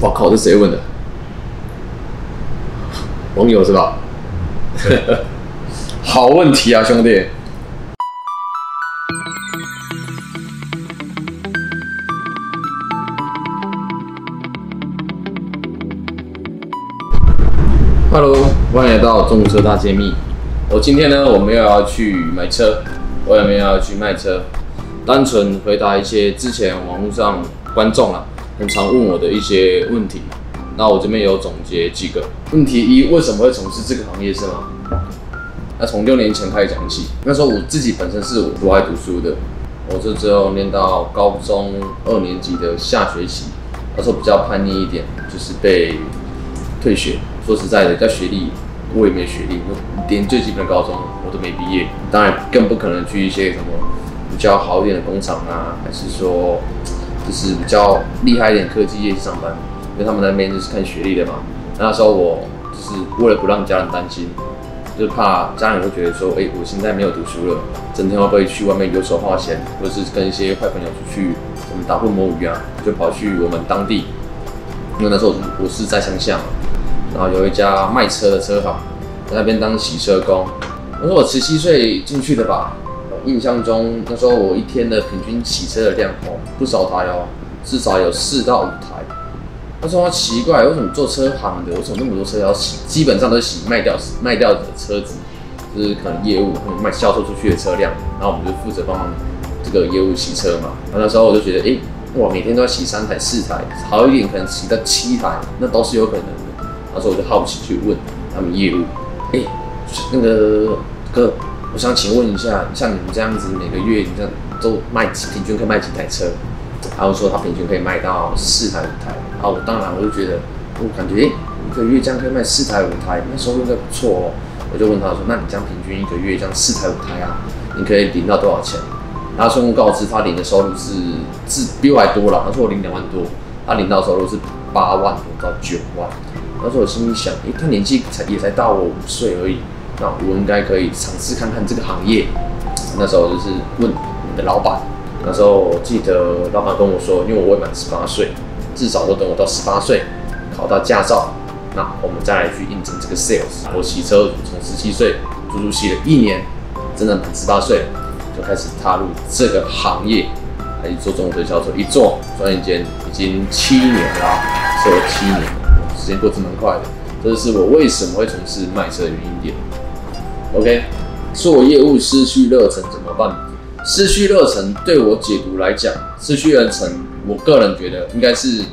我靠，这谁问的？网友是吧？好问题啊，兄弟。Hello， 欢迎来到中古车大揭秘。今天呢，我没有要去买车，我也没有要去卖车，单纯回答一些之前网络上观众很常问我的一些问题。那我这边有总结几个问题：一，为什么会从事这个行业是吗？那从6年前开始讲起。那时候我自己本身是不爱读书的，我这之后念到高中2年级的下学期，那时候比较叛逆一点，就是被退学。说实在的，在学历我也没学历，连最基本的高中我都没毕业，当然更不可能去一些什么比较好一点的工厂啊，还是说就是比较厉害一点的科技业去上班，因为他们那边就是看学历的嘛。那时候我就是为了不让家人担心，就是怕家人会觉得说，我现在没有读书了，整天会不会去外面游手好闲，或者是跟一些坏朋友出去什么打混摸鱼啊，就跑去我们当地，因为那时候我是在乡下嘛。然后有一家卖车的车行，在那边当洗车工。那时候我17岁进去的吧，印象中那时候我一天的平均洗车的量不少台至少有4到5台。那时候奇怪，为什么做车行的，为什么那么多车要洗？基本上都是洗卖掉的车子，就是可能业务卖销售出去的车辆，然后我们就负责帮忙这个业务洗车嘛。那时候我就觉得，哇，每天都要洗3台4台，好一点可能洗到7台，那都是有可能的。那时候我就好奇去问他们业务，那个哥，我想请问一下，像你们这样子每个月你这样都平均可以卖几台车？然后说他平均可以卖到4台5台。然后我就觉得，我感觉一个月这样可以卖4台5台，那收入应该不错哦。我就问他说，那你这样平均一个月这样4台5台啊，你可以领到多少钱？他顺便告知他领的收入是比我还多啦，他说我领2万多，他领到收入是8万多到9万。那时候我心里想，他年纪也才大我5岁而已，那我应该可以尝试看看这个行业。那时候就是问我们的老板，那时候我记得老板跟我说，因为我未满18岁，至少都等我到18岁考到驾照，那我们再来去应征这个 sales。我洗车从17岁足足洗了1年，真的满18岁就开始踏入这个行业，来做中古车销售，一做转眼间已经7年了，做了7年。时间过得蛮快的，这就是我为什么会从事卖车的原因点。OK， 做业务失去热忱怎么办？失去热忱对我解读来讲，失去热忱，我个人觉得应该是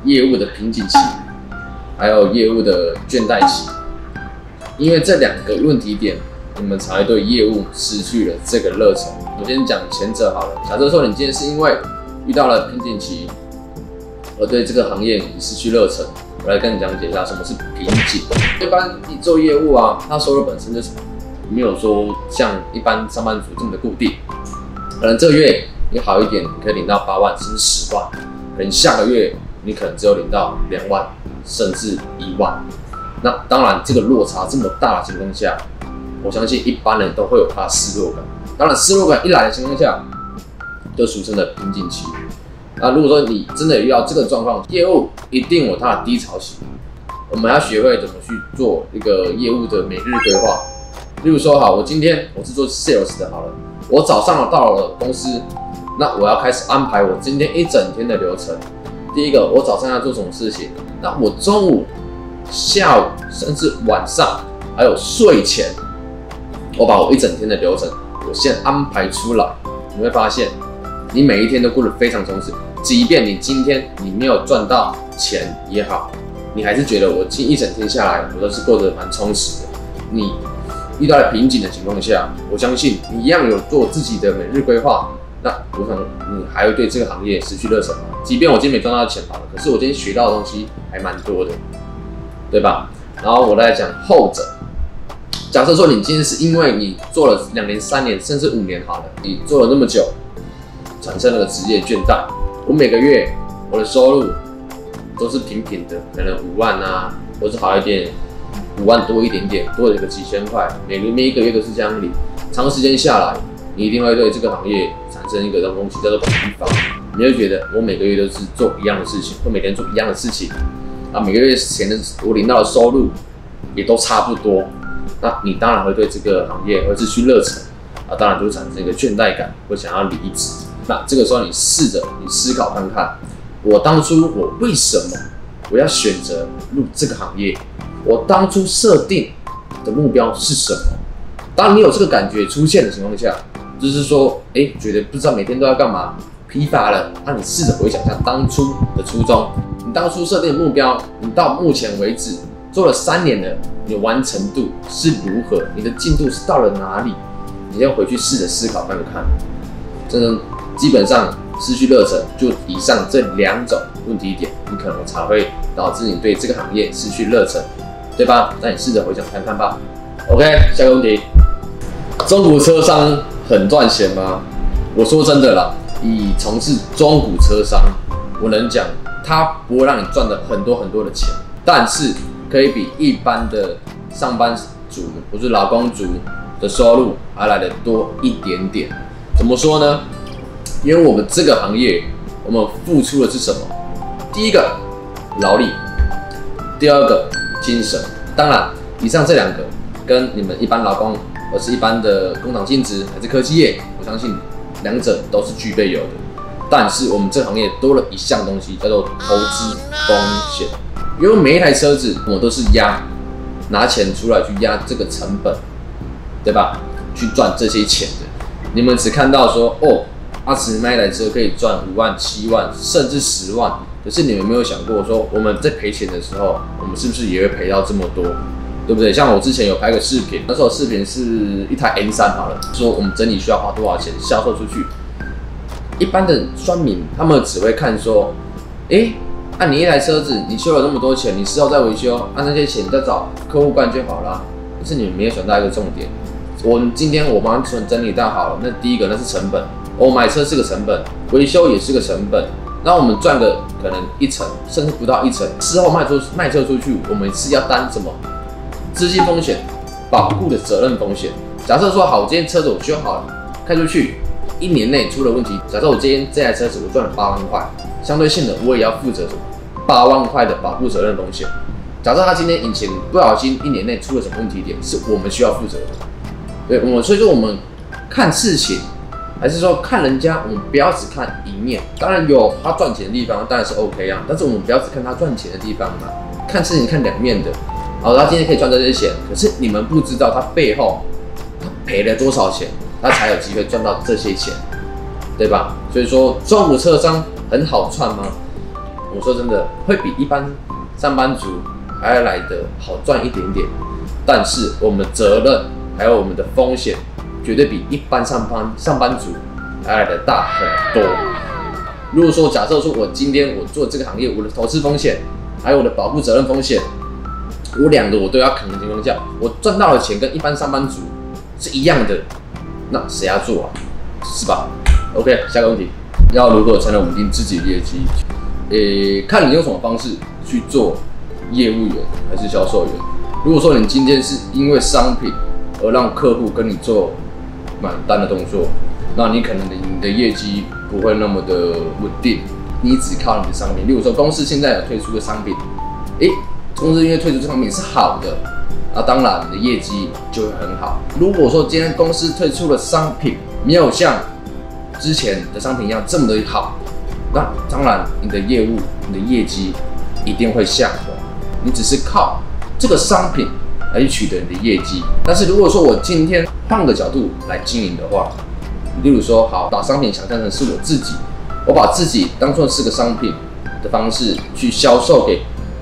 业务的瓶颈期，还有业务的倦怠期。因为这2个问题点，你们才会对业务失去了这个热忱。我先讲前者好了。假设说你今天是因为遇到了瓶颈期，而对这个行业你失去热忱。我来跟你讲解一下什么是瓶颈。一般你做业务啊，它收入本身就是没有说像一般上班族这么的固定。可能这个月你好一点，你可以领到8万甚至10万，可能下个月你可能只有领到2万甚至1万。那当然，这个落差这么大的情况下，我相信一般人都会有他的失落感。当然，失落感一来的情况下，就俗称的瓶颈期。那如果说你真的遇到这个状况，业务一定有它的低潮期，我们要学会怎么去做一个业务的每日规划。例如说，我今天我是做 sales 的，好了，我早上到了公司，那我要开始安排我今天一整天的流程。第一个，我早上要做什么事情？那我中午、下午甚至晚上，还有睡前，我把我一整天的流程我先安排出来。你会发现，你每一天都过得非常充实。即便你今天你没有赚到钱也好，你还是觉得我一整天下来，我都是过得蛮充实的。你遇到了瓶颈的情况下，我相信你一样有做自己的每日规划。那我想你还会对这个行业失去热忱吗？即便我今天没赚到钱好了，可是我今天学到的东西还蛮多的，对吧？然后我来讲后者。假设说你今天是因为你做了2年、3年甚至5年好了，你做了那么久，产生了职业倦怠。我每个月我的收入都是平平的，可能5万啊，或是好一点5万多一点点，多了个几千块，每一个月都是这样领。长时间下来，你一定会对这个行业产生一个东西叫做疲乏。你会觉得我每个月都是做一样的事情，或每天做一样的事情，啊，每个月前的我领到的收入也都差不多，那你当然会对这个行业会失去热忱，啊，当然就会产生一个倦怠感，会想要离职。那这个时候你试着你思考看看，我当初我为什么我要选择入这个行业？我当初设定的目标是什么？当你有这个感觉出现的情况下，就是说，觉得不知道每天都要干嘛，疲乏了，那你试着回想一下当初的初衷，你当初设定的目标，你到目前为止做了3年了，你的完成度是如何？你的进度是到了哪里？你要回去试着思考看看，真的基本上失去热忱，就以上这2种问题点，你可能才会导致你对这个行业失去热忱，对吧？那你试着回想看看吧。OK， 下个问题，中古车商很赚钱吗？我说真的啦，以从事中古车商，我能讲，它不会让你赚的很多的钱，但是可以比一般的上班族或是劳工族的收入还来得多一点点。怎么说呢？因为我们这个行业，我们付出的是什么？第一个劳力，第二个精神。当然，以上这2个跟你们一般劳工，或是一般的工厂性质还是科技业，我相信2者都是具备有的。但是我们这个行业多了一项东西，叫做投资风险。因为每一台车子，我们都是拿钱出来去压这个成本，对吧？去赚这些钱的。你们只看到说，阿驰那一台车可以赚5万、7万，甚至10万。可是你们有没有想过说，我们在赔钱的时候，我们是不是也会赔到这么多？对不对？像我之前有拍个视频，那时候视频是一台 N3好了，说我们整理需要花多少钱销售出去。一般的酸民他们只会看说，你一台车子你修了那么多钱，你事后再维修，那些钱再找客户办就好了。可是你们没有想到一个重点，今天我帮你整理到好了，那第一个那是成本，我买车是个成本，维修也是个成本。那我们赚个可能1成，甚至不到1成，事后卖车出去，我们是要担什么？资金风险、保固的责任风险。假设说好，我今天车子我修好了，开出去1年内出了问题，假设我今天这台车子我赚了8万块，相对性的我也要负责什么8万块的保固责任风险。假设他今天引擎不小心1年内出了什么问题点，是我们需要负责的。对，所以说我们看事情，还是说看人家，我们不要只看一面。当然有他赚钱的地方，当然是 OK 啊，但是我们不要只看他赚钱的地方嘛，看事情看2面的。好，他今天可以赚这些钱，可是你们不知道他背后他赔了多少钱，他才有机会赚到这些钱，对吧？所以说中古车商很好赚吗？我说真的，会比一般上班族还要来得好赚一点点，但是我们责任还有我们的风险，绝对比一般上班族还来得大很多。如果说假设说我今天我做这个行业，我的投资风险还有我的保护责任风险，我2个我都要扛的情况下，我赚到的钱跟一般上班族是一样的，那谁要做啊？是吧 ？OK， 下个问题，要如何才能稳定自己的业绩？看你用什么方式去做业务员还是销售员。如果说你今天是因为商品而让客户跟你做买单的动作，那你可能你的业绩不会那么的稳定。你只靠你的商品，例如说公司现在有推出的商品，公司因为推出这商品是好的，那当然你的业绩就会很好。如果说今天公司推出的商品没有像之前的商品一样这么的好，那当然你的业务、你的业绩一定会下滑。你只是靠这个商品来去取得你的业绩。但是如果说我今天换个角度来经营的话，例如说，好，把商品想象成是我自己，我把自己当作是个商品的方式去销售给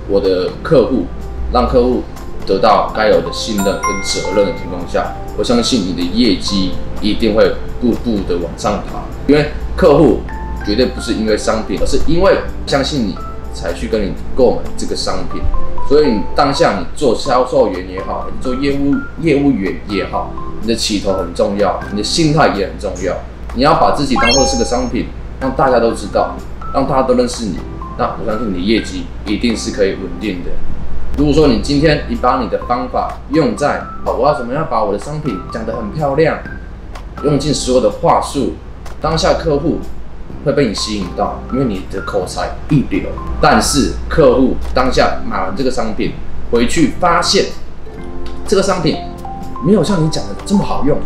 我的客户，让客户得到该有的信任跟责任的情况下，我相信你的业绩一定会步步的往上爬。因为客户绝对不是因为商品，而是因为相信你才去跟你购买这个商品。所以你当下你做销售员也好，你做业务员也好，你的起头很重要，你的心态也很重要。你要把自己当作是个商品，让大家都知道，让大家都认识你。那我相信你的业绩一定是可以稳定的。如果说你今天你把你的方法用在我要怎么样把我的商品讲得很漂亮，用尽所有的话术，当下客户会被你吸引到，因为你的口才一流。但是客户当下买完这个商品，回去发现这个商品没有像你讲的这么好用，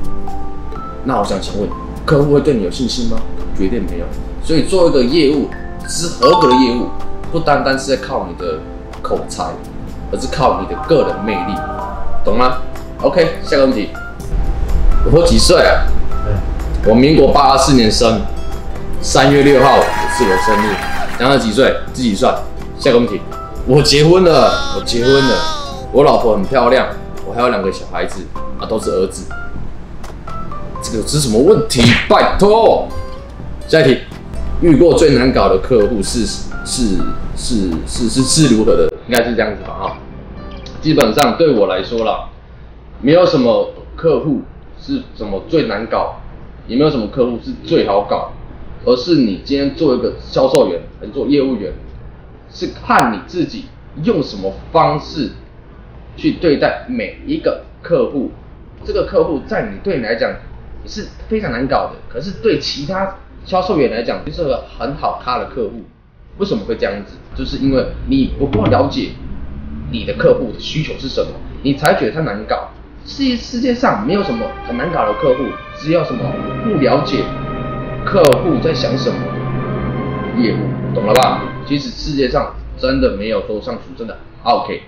那我想请问，客户会对你有信心吗？绝对没有。所以做一个业务是合格的业务，不单单是在靠你的口才，而是靠你的个人魅力，懂吗 ？OK， 下个问题，我几岁啊？我民国84年生，3月6号是我生日。讲了几岁？自己算。下个问题，我结婚了，我老婆很漂亮，我还有2个小孩子啊，都是儿子。这个是什么问题？拜托。下一题，遇过最难搞的客户是如何的？应该是这样子吧哈。基本上对我来说啦，没有什么客户是什么最难搞，也没有什么客户是最好搞，而是你今天做一个销售员，还是做业务员，是看你自己用什么方式去对待每一个客户。这个客户对你来讲也是非常难搞的，可是对其他销售员来讲就是个很好咖的客户。为什么会这样子？就是因为你不够了解你的客户的需求是什么，你才觉得他难搞。世界上没有什么很难搞的客户，只有什么不了解客户在想什么业务，懂了吧？其实世界上真的没有说上述真的 OK，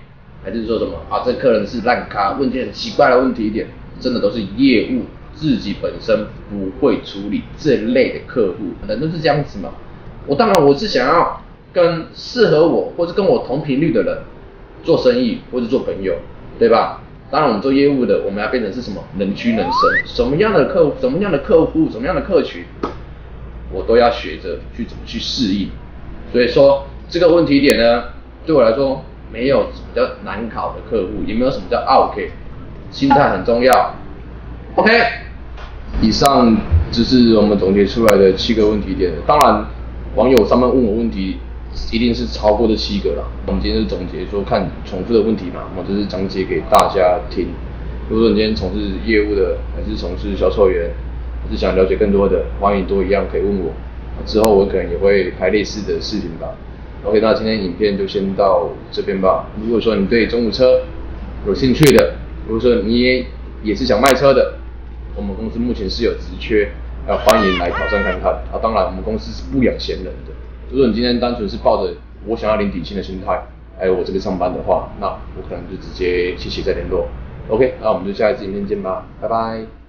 还是说什么啊这客人是烂咖，问题很奇怪的问题一点，真的都是业务自己本身不会处理这类的客户，人都是这样子嘛。当然我是想要跟适合我或是跟我同频率的人做生意或是做朋友，对吧？当然我们做业务的，我们要变成是什么？人居人生，什么样的客户，什么样的客户，什么样的客群，我都要学着去怎么去适应。所以说这个问题点呢，对我来说没有什么叫难考的客户，也没有什么叫 OK， 心态很重要。OK， 以上就是我们总结出来的7个问题点。当然，网友上面问我问题，一定是超过这7个啦。我们今天是总结说看重复的问题嘛，我就是讲解给大家听。如果说你今天从事业务的，还是从事销售员，还是想了解更多的，欢迎都一样可以问我。之后我可能也会拍类似的视频吧。OK， 那今天影片就先到这边吧。如果说你对中古车有兴趣的，如果说你也是想卖车的，我们公司目前是有职缺，欢迎来挑战看看。当然我们公司是不养闲人的。如果你今天单纯是抱着我想要领底薪的心态来我这边上班的话，那我可能就直接谢谢再联络。OK， 那我们就下一次影片见吧，拜拜。